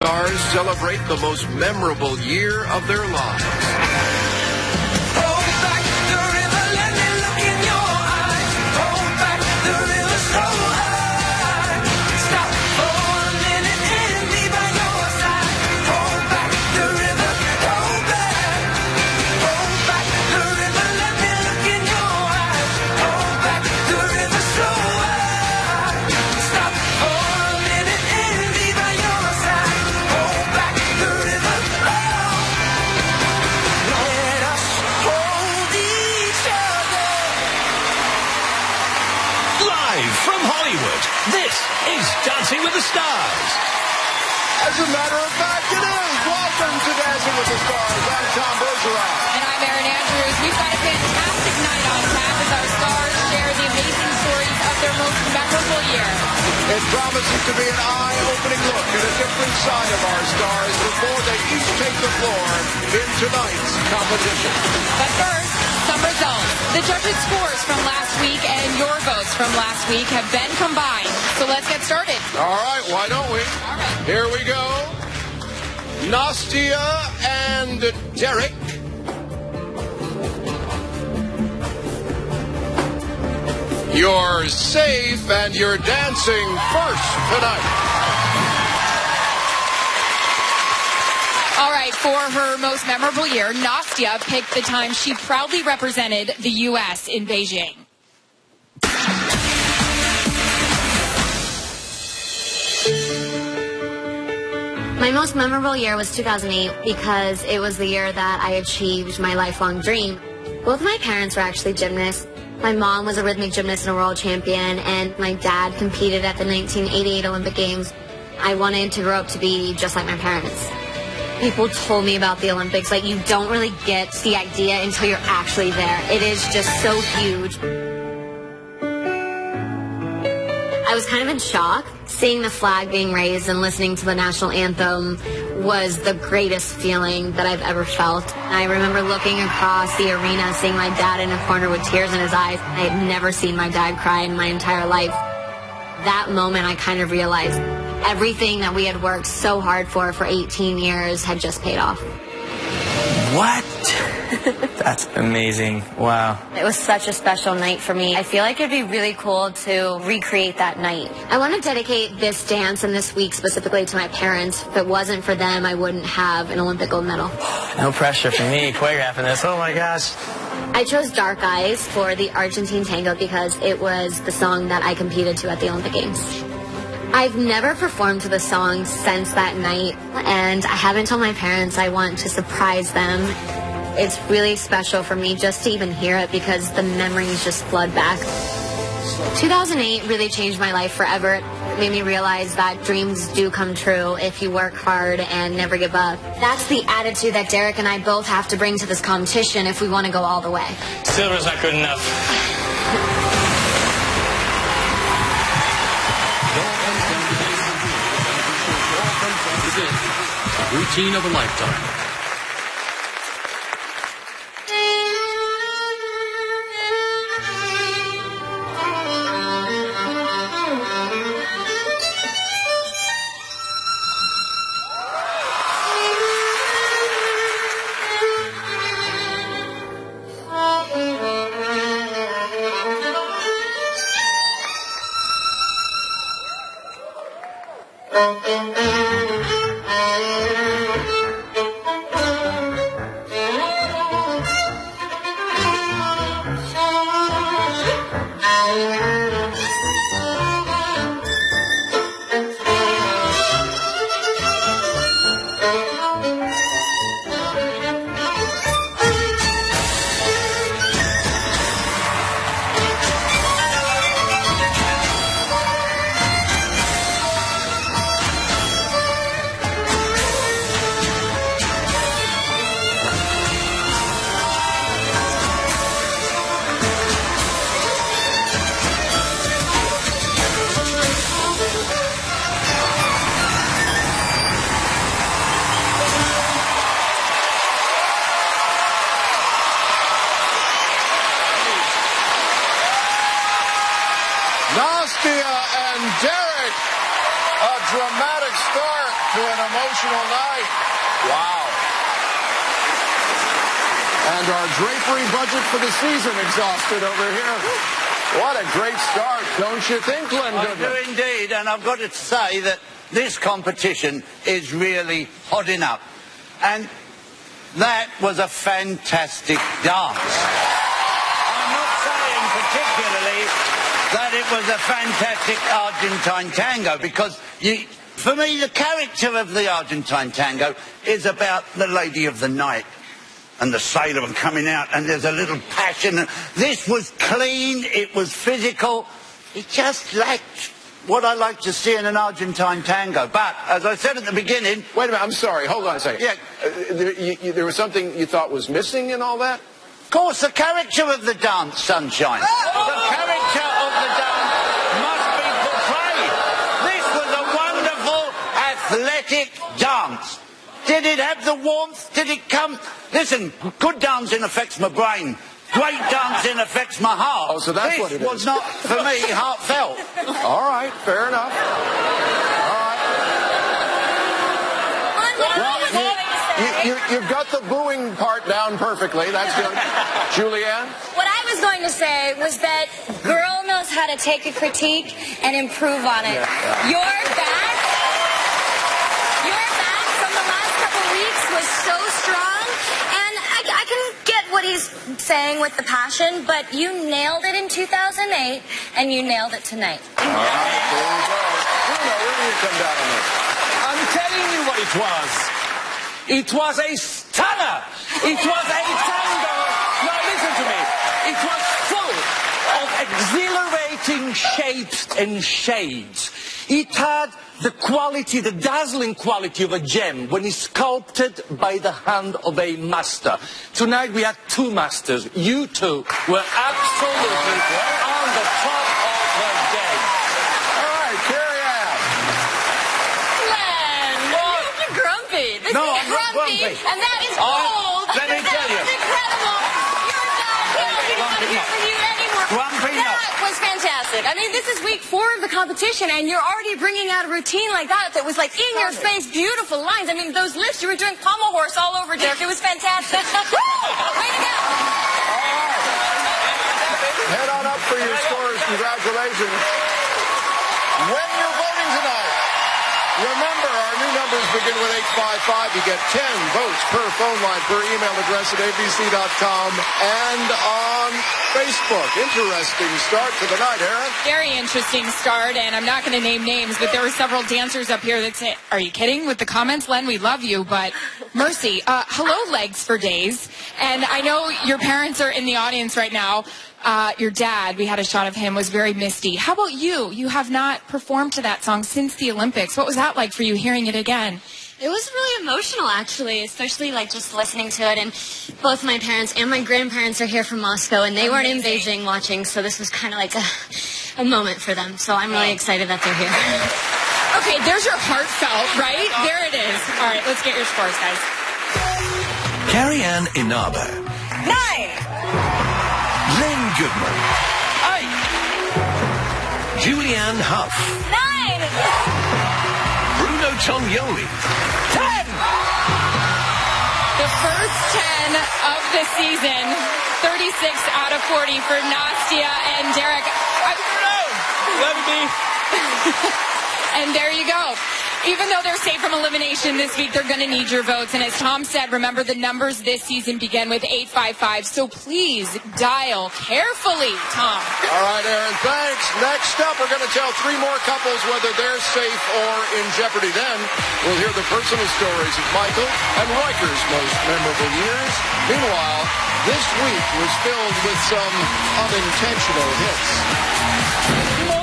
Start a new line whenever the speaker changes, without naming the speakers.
Stars celebrate the most memorable year of their lives.
From Hollywood, this is Dancing with the Stars.
As a matter of fact, it is. Welcome to Dancing with the Stars. I'm Tom Bergeron.
And I'm Erin Andrews. We've got a fantastic night on tap as our stars share the amazing stories of their most memorable year.
It promises to be an eye-opening look at a different side of our stars before they each take the floor in tonight's competition.
But first, some results. The judges' scores from last week and your votes from last week have been combined. So let's get started.
All right, why don't we?
All right.
Here we go. Nastia and Derek. You're safe and you're dancing first tonight.
All right, for her most memorable year, Nastia picked the time she proudly represented the U.S. in Beijing.
My most memorable year was 2008 because it was the year that I achieved my lifelong dream. Both my parents were actually gymnasts. My mom was a rhythmic gymnast and a world champion, and my dad competed at the 1988 Olympic Games. I wanted to grow up to be just like my parents. People told me about the Olympics, like you don't really get the idea until you're actually there. It is just so huge. I was kind of in shock. Seeing the flag being raised and listening to the national anthem was the greatest feeling that I've ever felt. I remember looking across the arena, seeing my dad in a corner with tears in his eyes. I had never seen my dad cry in my entire life. That moment, I kind of realized everything that we had worked so hard for 18 years had just paid off.
What? That's amazing. Wow.
It was such a special night for me. I feel like it'd be really cool to recreate that night. I want to dedicate this dance and this week specifically to my parents. If it wasn't for them, I wouldn't have an Olympic gold medal.
No pressure for me choreographing this. Oh my gosh.
I chose Dark Eyes for the Argentine tango because it was the song that I competed to at the Olympic Games. I've never performed to the song since that night, and I haven't told my parents. I want to surprise them. It's really special for me just to even hear it because the memories just flood back. 2008 really changed my life forever. It made me realize that dreams do come true if you work hard and never give up. That's the attitude that Derek and I both have to bring to this competition if we want to go all the way.
Silver's not good enough.
Routine of a lifetime.
Nastia and Derek, a dramatic start to an emotional night. Wow. And our drapery budget for the season exhausted over here. What a great start, don't you think, Glenn Goodman?
I do indeed, and I've got to say that this competition is really hotting up. And that was a fantastic dance. I'm not saying particularly that it was a fantastic Argentine tango, because for me, the character of the Argentine tango is about the lady of the night and the sailor coming out, and there's a little passion. This was clean, it was physical. It just lacked what I like to see in an Argentine tango. But, as I said at the beginning...
Wait a minute, I'm sorry, hold on a second.
Yeah.
There was something you thought was missing in all that?
Of course, the character of the dance, Sunshine. The character of the dance must be portrayed. This was a wonderful, athletic dance. Did it have the warmth? Did it come... Listen, good dancing affects my brain. Great dancing affects my heart.
Oh, so that's what it is.
This was not, for me, heartfelt.
All right, fair enough. All right. You've got the booing part down perfectly. That's good. Julianne?
What I was going to say was that girl knows how to take a critique and improve on it.
Yeah.
Your back from the last couple weeks was so strong, and I can get what he's saying with the passion, but you nailed it in 2008, and you nailed it tonight.
All right, there you go. Bruno, where do you come down on this?
I'm telling you what it was. It was a stunner. It was a tango. Now listen to me. It was full of exhilarating shapes and shades. It had the quality, the dazzling quality of a gem when it's sculpted by the hand of a master. Tonight we had two masters. You two were absolutely on the top of the game.
All right, Carrie Ann.
Glenn, you're grumpy. This
No,
is
I'm not grumpy.
And that is bold.
Let me tell you.
That is incredible. You're done. We're not here for you anymore.
Grumpy no.
That was fantastic. I mean, this is week 4 of the competition, and you're already bringing out a routine like that was like in your face, beautiful lines. I mean, those lifts, you were doing pommel horse all over, Derek. It was fantastic. Way to go.
Head on up for your scores. Congratulations. When you're voting tonight, remember our new numbers begin with 855. You get 10 votes per phone line, per email address at abc.com and on Facebook. Interesting start to the night, Aaron.
Very interesting start, and I'm not going to name names, but there were several dancers up here that said, are you kidding with the comments? Len, we love you, but mercy. Hello, legs for days. And I know your parents are in the audience right now. Your dad, we had a shot of him, was very misty. How about you? You have not performed to that song since the Olympics. What was that like for you hearing it again?
It was really emotional, actually, especially like just listening to it. And both my parents and my grandparents are here from Moscow, and they weren't in Beijing watching, so this was kind of like a moment for them. So I'm really excited that they're here.
Okay, there's your heartfelt, right? There it is. All right, let's get your scores, guys.
Carrie Ann Inaba.
9.
Len Goodman. 8. Julianne Huff.
9.
Bruno Tognoli. 10.
The first 10 of the season, 36 out of 40 for Nastia and Derek. And there you go. Even though they're safe from elimination this week, they're going to need your votes. And as Tom said, remember the numbers this season begin with 855. So please dial carefully, Tom.
All right, Aaron, thanks. Next up, we're going to tell 3 more couples whether they're safe or in jeopardy. Then we'll hear the personal stories of Michael and Riker's most memorable years. Meanwhile, this week was filled with some unintentional hits.